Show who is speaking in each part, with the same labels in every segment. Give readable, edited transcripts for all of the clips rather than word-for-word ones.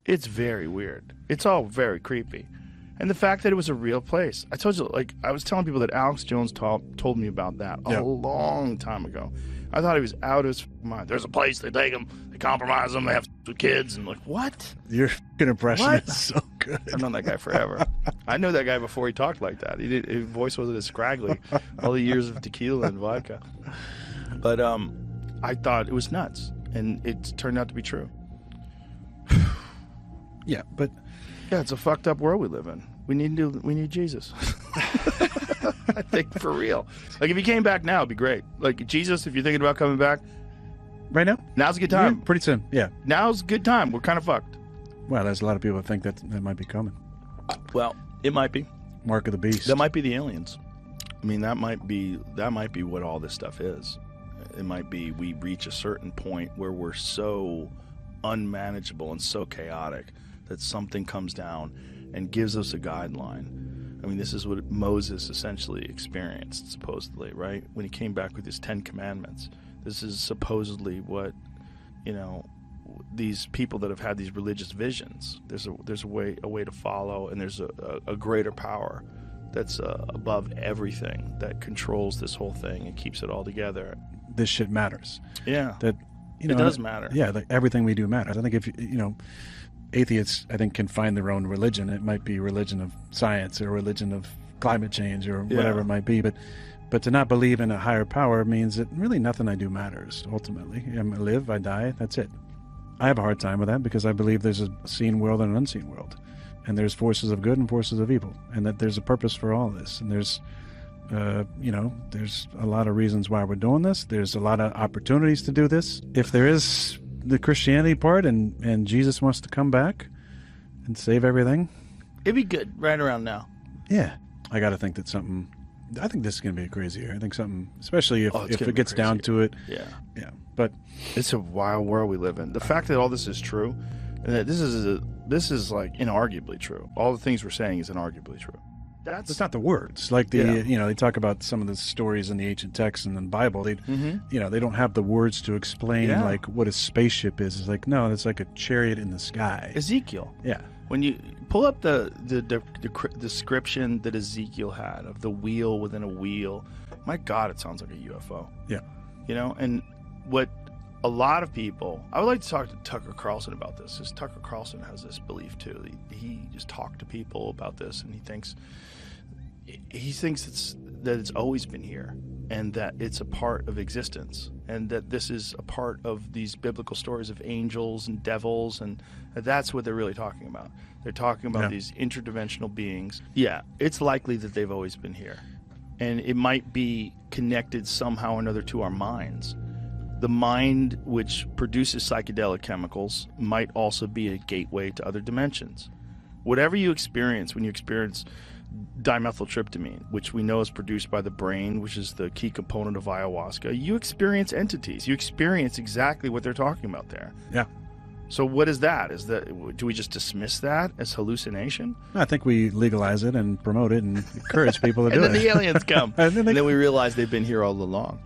Speaker 1: It's very weird. It's all very creepy. And the fact that it was a real place. I told you, like, I was telling people that Alex Jones told me about that a long time ago. I thought he was out of his mind. There's a place, they take him, they compromise them, they have with kids, and like, what?
Speaker 2: Your impression is so good.
Speaker 1: I've known that guy forever. I knew that guy before he talked like that. His voice wasn't as scraggly. All the years of tequila and vodka. But I thought it was nuts, and it turned out to be true.
Speaker 2: Yeah, but
Speaker 1: it's a fucked up world we live in. We need Jesus. I think for real. Like if he came back now, it'd be great. Like Jesus, if you're thinking about coming back,
Speaker 2: right now,
Speaker 1: now's a good time.
Speaker 2: Yeah, pretty soon. Yeah,
Speaker 1: now's a good time. We're kind of fucked.
Speaker 2: Well, there's a lot of people that think that might be coming.
Speaker 1: Well, it might be.
Speaker 2: Mark of the beast.
Speaker 1: That might be the aliens. I mean, that might be what all this stuff is. It might be we reach a certain point where we're so unmanageable and so chaotic that something comes down and gives us a guideline. I mean, this is what Moses essentially experienced, supposedly, right? When he came back with his 10 commandments. This is supposedly what, these people that have had these religious visions. There's a way to follow, and there's a greater power that's above everything, that controls this whole thing and keeps it all together.
Speaker 2: This shit matters.
Speaker 1: Yeah.
Speaker 2: That
Speaker 1: it does matter.
Speaker 2: Yeah, like everything we do matters. I think if atheists, I think, can find their own religion. It might be religion of science or religion of climate change or whatever it might be. But to not believe in a higher power means that really nothing I do matters, ultimately. I live, I die, that's it. I have a hard time with that because I believe there's a seen world and an unseen world. And there's forces of good and forces of evil. And that there's a purpose for all this. And there's, there's a lot of reasons why we're doing this. There's a lot of opportunities to do this. If there is the Christianity part and Jesus wants to come back and save everything,
Speaker 1: it'd be good right around now.
Speaker 2: Yeah. I got to think that something, I think this is going to be a crazy year. I think something, especially if it gets down to it.
Speaker 1: Yeah.
Speaker 2: Yeah. But
Speaker 1: it's a wild world we live in. The fact that all this is true, and that this is like inarguably true. All the things we're saying is inarguably true.
Speaker 2: That's not the words. Like they talk about some of the stories in the ancient texts and in the Bible. They don't have the words to explain like what a spaceship is. It's like, no, it's like a chariot in the sky.
Speaker 1: Ezekiel.
Speaker 2: Yeah.
Speaker 1: When you pull up the description that Ezekiel had of the wheel within a wheel, my God, it sounds like a UFO.
Speaker 2: Yeah.
Speaker 1: And what a lot of people, I would like to talk to Tucker Carlson about this, because Tucker Carlson has this belief too. He just talked to people about this, and he thinks that it's always been here, and that it's a part of existence, and that this is a part of these biblical stories of angels and devils, and that's what they're really talking about. They're talking about these interdimensional beings. Yeah, it's likely that they've always been here, and it might be connected somehow or another to our minds. The mind, which produces psychedelic chemicals, might also be a gateway to other dimensions. Whatever you experience when you experience dimethyltryptamine, which we know is produced by the brain, which is the key component of ayahuasca, you experience entities. You experience exactly what they're talking about there.
Speaker 2: Yeah.
Speaker 1: So what is that? Do we just dismiss that as hallucination?
Speaker 2: I think we legalize it and promote it and encourage people to do it.
Speaker 1: And then the aliens come. and then we realize they've been here all along.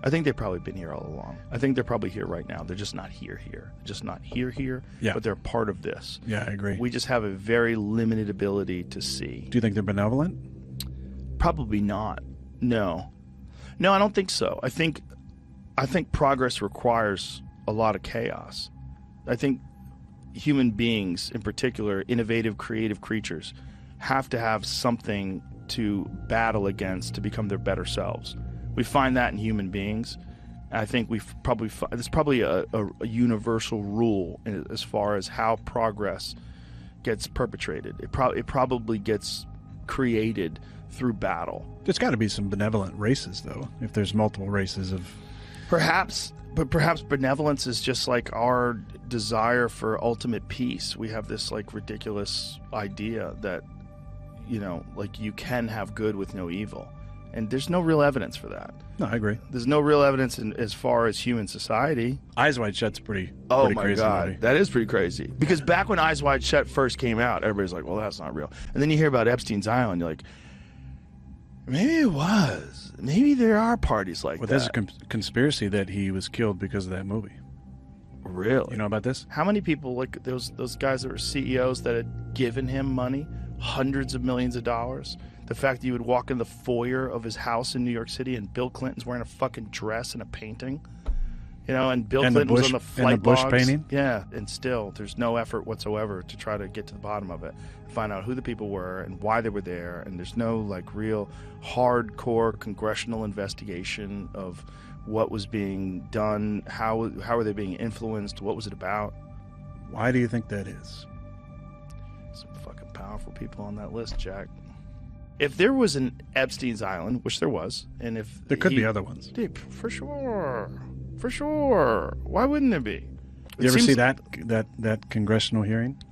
Speaker 1: I think they've probably been here all along. I think they're probably here right now. They're just not here. They're just not here, but they're part of this.
Speaker 2: Yeah, I agree.
Speaker 1: We just have a very limited ability to see.
Speaker 2: Do you think they're benevolent?
Speaker 1: Probably not. No, I don't think so. I think progress requires a lot of chaos. I think human beings, in particular, innovative, creative creatures, have to have something to battle against to become their better selves. We find that in human beings. I think there's probably a universal rule as far as how progress gets perpetrated. It probably gets created through battle.
Speaker 2: There's got to be some benevolent races, though, if there's multiple races of...
Speaker 1: Perhaps benevolence is just like our desire for ultimate peace. We have this like ridiculous idea that, like you can have good with no evil. And there's no real evidence for that.
Speaker 2: No, I agree.
Speaker 1: There's no real evidence as far as human society.
Speaker 2: Eyes Wide Shut's pretty
Speaker 1: my
Speaker 2: crazy
Speaker 1: God.
Speaker 2: movie.
Speaker 1: That is pretty crazy. Because back when Eyes Wide Shut first came out, everybody's like, well, that's not real. And then you hear about Epstein's Island, you're like, maybe it was. Maybe there are parties like that.
Speaker 2: There's a conspiracy that he was killed because of that movie.
Speaker 1: Really?
Speaker 2: You know about this?
Speaker 1: How many people, like those guys that were CEOs that had given him money, hundreds of millions of dollars? The fact that you would walk in the foyer of his house in New York City and Bill Clinton's wearing a fucking dress and a painting, and Bill Clinton was on the flight
Speaker 2: and the Bush
Speaker 1: logs.
Speaker 2: painting?
Speaker 1: Yeah, and still there's no effort whatsoever to try to get to the bottom of it, find out who the people were and why they were there, and there's no like real hardcore congressional investigation of what was being done, how were they being influenced, what was it about.
Speaker 2: Why do you think that is?
Speaker 1: Some fucking powerful people on that list, Jack. If there was an Epstein's Island, which there was, and if
Speaker 2: There could be other ones.
Speaker 1: Dude, for sure. Why wouldn't it be?
Speaker 2: You ever see that congressional hearing?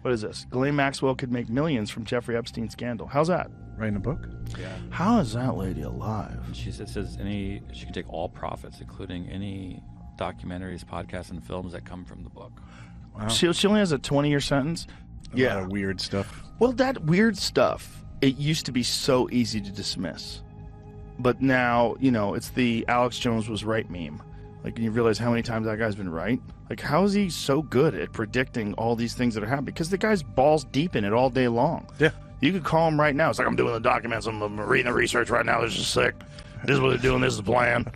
Speaker 1: What is this? Ghislaine Maxwell could make millions from Jeffrey Epstein scandal. How's that?
Speaker 2: Writing a book?
Speaker 3: Yeah.
Speaker 1: How is that lady alive?
Speaker 3: It says she can take all profits, including any documentaries, podcasts, and films that come from the book.
Speaker 2: Wow.
Speaker 1: She only has a 20-year sentence.
Speaker 2: A lot of weird stuff.
Speaker 1: Well, that weird stuff, it used to be so easy to dismiss. But now, it's the Alex Jones was right meme. Like, you realize how many times that guy's been right? Like, how is he so good at predicting all these things that are happening? Because the guy's balls deep in it all day long.
Speaker 2: Yeah.
Speaker 1: You could call him right now. It's like, I'm doing the documents. I'm reading the research right now. This is sick. This is what they're doing. This is the plan.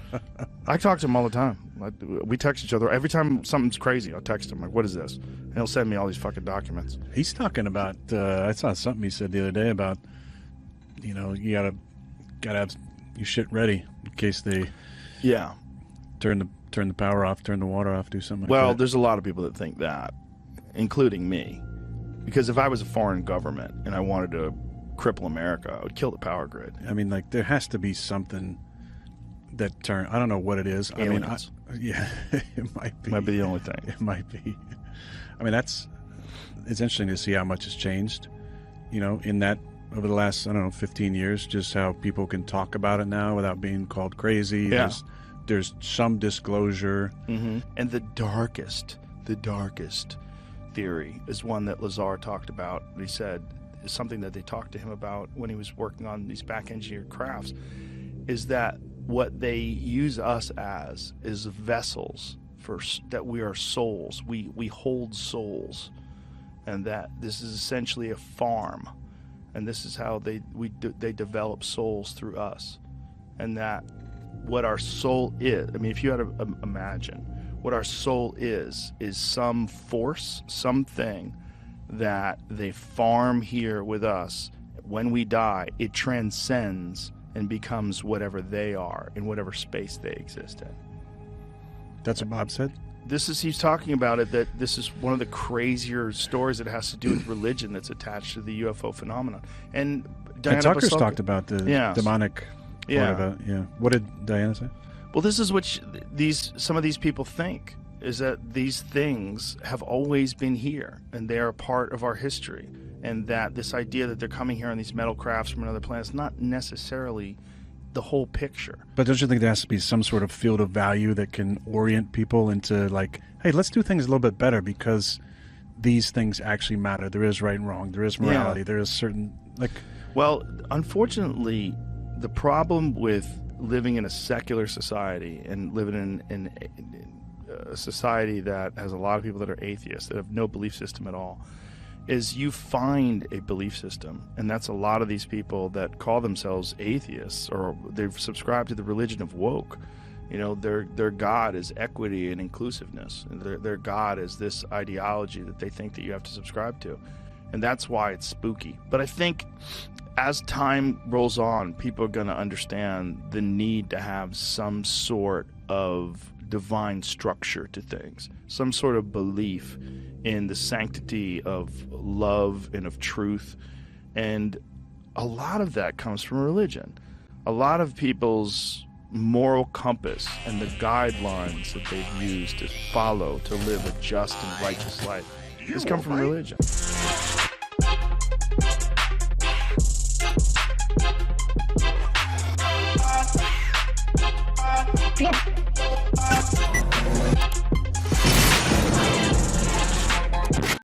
Speaker 1: I talk to him all the time. We text each other. Every time something's crazy, I'll text him. Like, what is this? And he'll send me all these fucking documents.
Speaker 2: He's talking about, I saw something he said the other day about, you gotta have your shit ready in case they turn the power off, turn the water off, do something like that.
Speaker 1: Well, there's a lot of people that think that, including me. Because if I was a foreign government and I wanted to cripple America, I would kill the power grid.
Speaker 2: I mean, like, there has to be something that I don't know what it is.
Speaker 1: Aliens.
Speaker 2: It might be.
Speaker 1: Might be the only thing.
Speaker 2: It might be. I mean, it's interesting to see how much has changed, in that over the last, 15 years, just how people can talk about it now without being called crazy.
Speaker 1: Yeah.
Speaker 2: There's some disclosure.
Speaker 1: Mm-hmm. And the darkest theory is one that Lazar talked about. He said is something that they talked to him about when he was working on these back engineered crafts, is that what they use us as is vessels that we are souls. We hold souls, and that this is essentially a farm, and this is how they develop souls through us, and that what our soul is. I mean, if you had to imagine what our soul is some force, something that they farm here with us. When we die, it transcends and becomes whatever they are in whatever space they exist in.
Speaker 2: That's what Bob said?
Speaker 1: He's talking about it, that this is one of the crazier stories that has to do with religion that's attached to the UFO phenomenon. And Diana
Speaker 2: Tucker's
Speaker 1: Basalka
Speaker 2: talked about the demonic part of it. Yeah. What did Diana say?
Speaker 1: Well, this is what some of these people think, is that these things have always been here and they are a part of our history, and that this idea that they're coming here on these metal crafts from another planet is not necessarily the whole picture.
Speaker 2: But don't you think there has to be some sort of field of value that can orient people into, like, hey, let's do things a little bit better because these things actually matter. There is right and wrong. There is morality. There is certain, like...
Speaker 1: Well, unfortunately, the problem with living in a secular society and living in a society that has a lot of people that are atheists, that have no belief system at all, is you find a belief system, and that's a lot of these people that call themselves atheists, or they've subscribed to the religion of woke. Their God is equity and inclusiveness. Their God is this ideology that they think that you have to subscribe to, and that's why it's spooky. But I think as time rolls on, people are going to understand the need to have some sort of divine structure to things, some sort of belief in the sanctity of love and of truth. And a lot of that comes from religion. A lot of people's moral compass and the guidelines that they've used to follow to live a just and righteous life has come from religion.